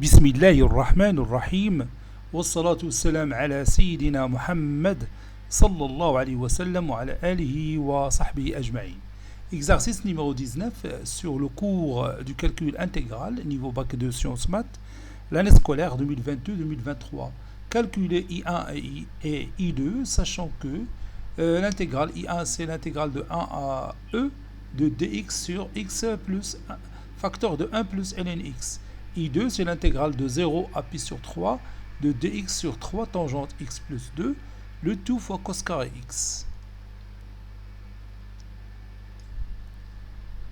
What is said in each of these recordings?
بسم الله الرحمن الرحيم والصلاة والسلام على سيدنا محمد صلى الله عليه وسلم وعلى آله وصحبه أجمعين. Exercice numéro 19 sur le cours du calcul intégral niveau bac de sciences maths, l'année scolaire 2022-2023. Calculer I1 et I2, sachant que l'intégrale I1 c'est l'intégrale de 1 à E de dx sur x plus facteur de 1 plus ln x. I2 c'est l'intégrale de 0 à pi sur 3 de dx sur 3 tangente x plus 2, le tout fois cos carré x.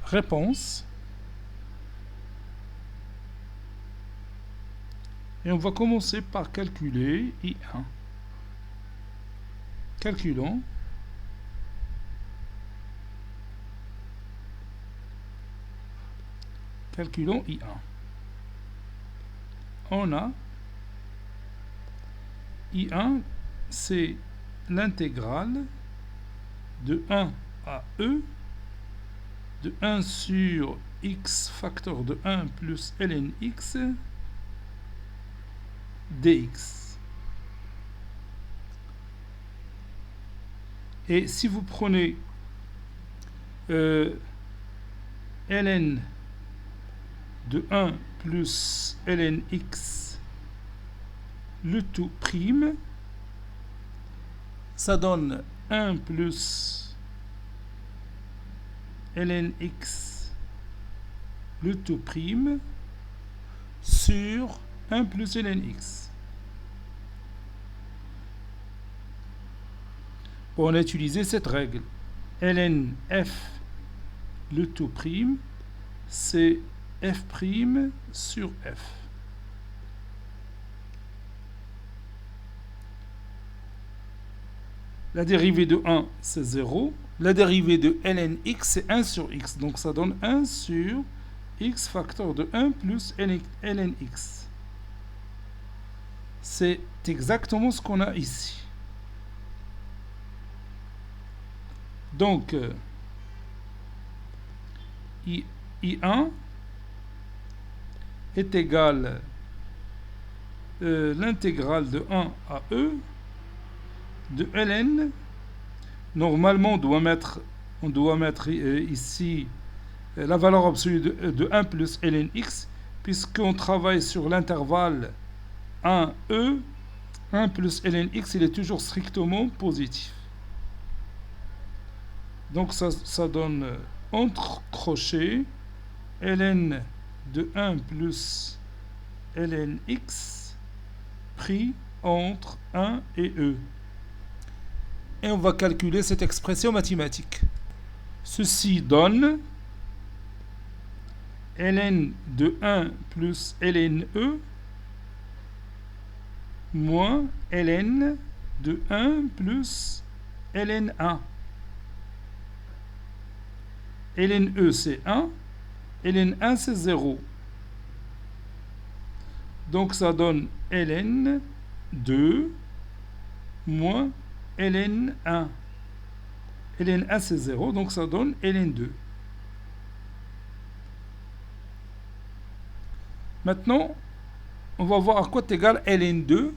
Réponse. Et on va commencer par calculer I1. Calculons. Calculons I1. On a I1, c'est l'intégrale de 1 à E de 1 sur x facteur de 1 plus ln x dx. Et si vous prenez ln de 1 plus ln x le tout prime, ça donne 1 plus ln x le tout prime sur 1 plus ln x. Bon, on a utilisé cette règle. ln f le tout prime, c'est f' sur f. La dérivée de 1, c'est 0. La dérivée de ln x, c'est 1 sur x. Donc ça donne 1 sur x facteur de 1 plus ln x. C'est exactement ce qu'on a ici. Donc, I1 est égal l'intégrale de 1 à E de ln. Normalement, on doit mettre ici la valeur absolue de 1 plus ln x, puisqu'on travaille sur l'intervalle 1e, 1 plus ln x, il est toujours strictement positif. Donc ça donne entre crochets ln de 1 plus ln x pris entre 1 et E. Et on va calculer cette expression mathématique. Ceci donne ln de 1 plus ln E moins ln de 1 plus ln 1. ln E c'est 1, ln 1 c'est 0. Donc ça donne ln 2 moins ln 1. ln 1 c'est 0, donc ça donne ln 2. Maintenant, on va voir à quoi est égal ln 2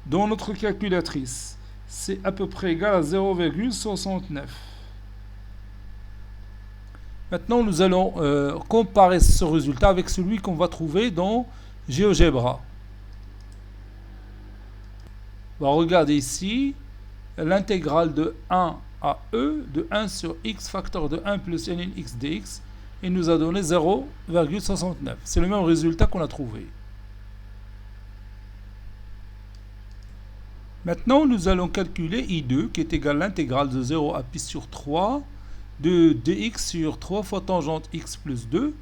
dans notre calculatrice. C'est à peu près égal à 0,69. Maintenant, nous allons comparer ce résultat avec celui qu'on va trouver dans GeoGebra. On va regarder ici l'intégrale de 1 à E de 1 sur x facteur de 1 plus ln x dx. Il nous a donné 0,69. C'est le même résultat qu'on a trouvé. Maintenant, nous allons calculer I2 qui est égal à l'intégrale de 0 à pi sur 3 de dx sur 3 fois tangente x plus 2,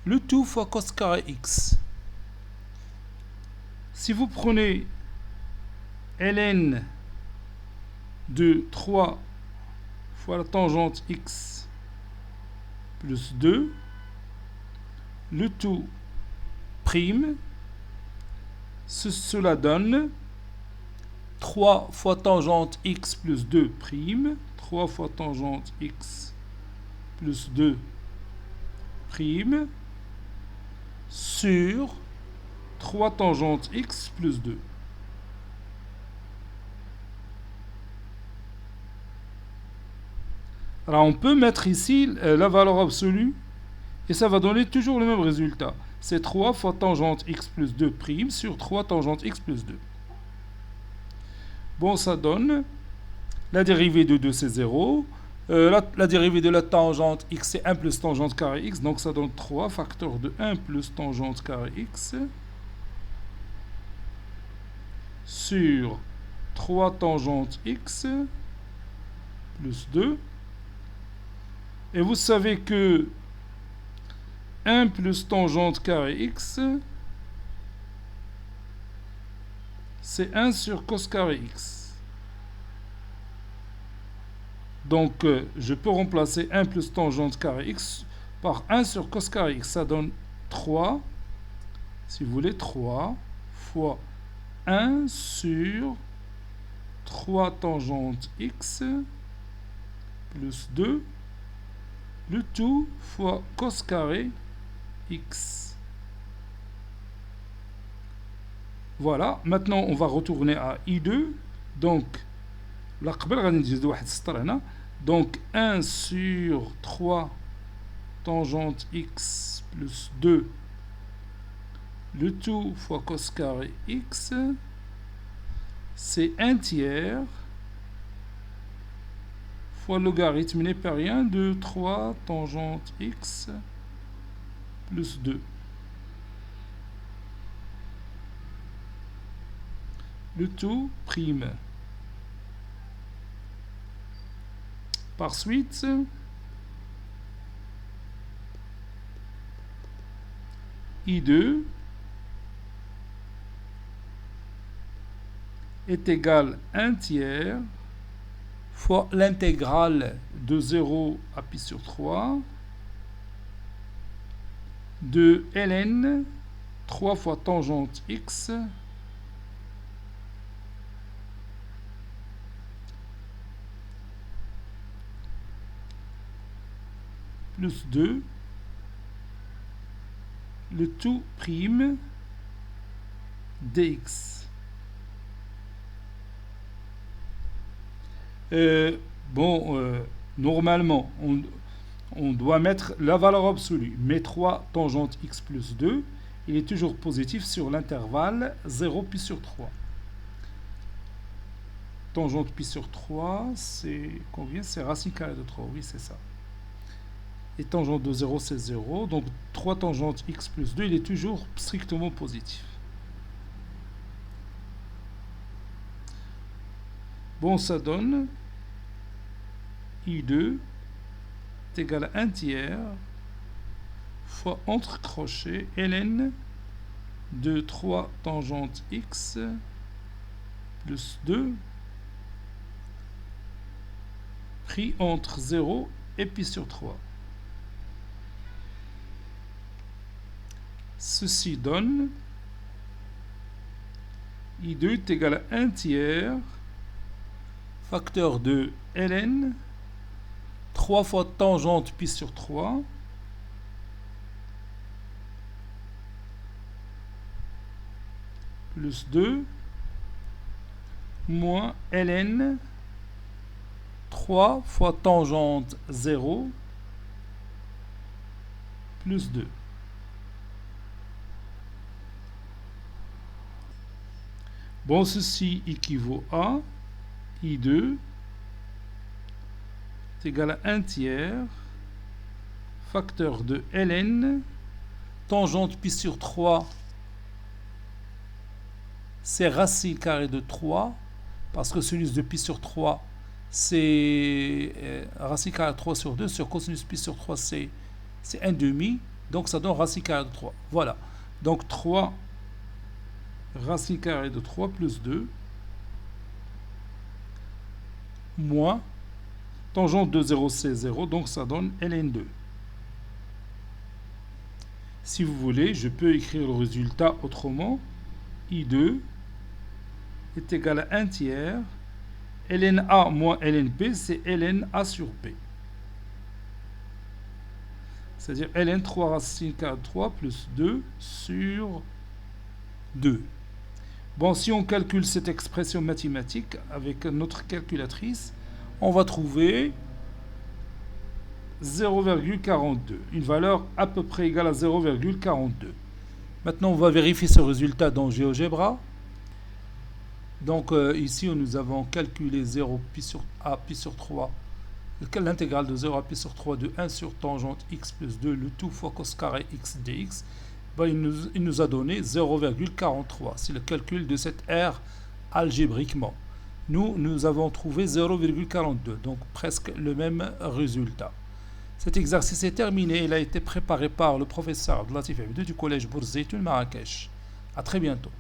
le tout fois cos carré x. Si vous prenez ln de 3 fois la tangente x plus 2, le tout prime, cela donne 3 fois tangente x plus 2 prime, 3 fois tangente x plus 2 prime sur 3 tangente x plus 2. Alors on peut mettre ici la valeur absolue et ça va donner toujours le même résultat. C'est 3 fois tangente x plus 2 prime sur 3 tangente x plus 2. Bon, ça donne la dérivée de 2 c'est 0. La dérivée de la tangente x c'est 1 plus tangente carré x. Donc ça donne 3 facteur de 1 plus tangente carré x sur 3 tangente x plus 2. Et vous savez que 1 plus tangente carré x, c'est 1 sur cos carré x. Donc, je peux remplacer 1 plus tangente carré x par 1 sur cos carré x. Ça donne 3, si vous voulez, 3 fois 1 sur 3 tangente x plus 2, le tout fois cos carré x. Voilà, maintenant on va retourner à I2. Donc, donc 1 sur 3 tangente x plus 2, le tout fois cos carré x, c'est 1 tiers fois logarithme népérien de 3 tangente x plus 2. Le tout prime. Par suite, I2 est égal à 1 tiers fois l'intégrale de 0 à pi sur 3 de ln 3 fois tangente x plus 2, le tout prime dx. Normalement, on doit mettre la valeur absolue, mais 3 tangente x plus 2, il est toujours positif sur l'intervalle 0 pi sur 3. Tangente pi sur 3, c'est combien? C'est racine carrée de 3, oui, c'est ça. Et tangente de 0, c'est 0. Donc 3 tangente x plus 2, il est toujours strictement positif. Bon, ça donne I2 est égal à 1 tiers fois entre crochets ln de 3 tangente x plus 2 pris entre 0 et pi sur 3. Ceci donne I2 est égal à 1 tiers facteur de ln 3 fois tangente pi sur 3 plus 2 moins ln 3 fois tangente 0 plus 2. Bon, ceci équivaut à I2 est égal à 1 tiers facteur de ln tangente pi sur 3, c'est racine carrée de 3 parce que sinus de pi sur 3 c'est racine carrée de 3 sur 2 sur cosinus pi sur 3 c'est 1 demi, donc ça donne racine carrée de 3. Voilà, donc 3 racine carrée de 3 plus 2 moins tangente de 0 c'est 0, donc ça donne ln2. Si vous voulez, je peux écrire le résultat autrement. I2 est égal à 1 tiers ln A moins ln P, c'est ln A sur P. C'est-à-dire ln 3 racine carrée de 3 plus 2 sur 2. Bon, si on calcule cette expression mathématique avec notre calculatrice, on va trouver 0,42, une valeur à peu près égale à 0,42. Maintenant, on va vérifier ce résultat dans GeoGebra. Donc ici, nous avons calculé 0 pi sur a pi sur 3, l'intégrale de 0 à pi sur 3 de 1 sur tangente x plus 2, le tout fois cos carré x dx. Ben, il nous a donné 0,43. C'est le calcul de cette R algébriquement. Nous avons trouvé 0,42, donc presque le même résultat. Cet exercice est terminé. Il a été préparé par le professeur Abdelatif Habidou du collège Bourzeitoun Marrakech. À très bientôt.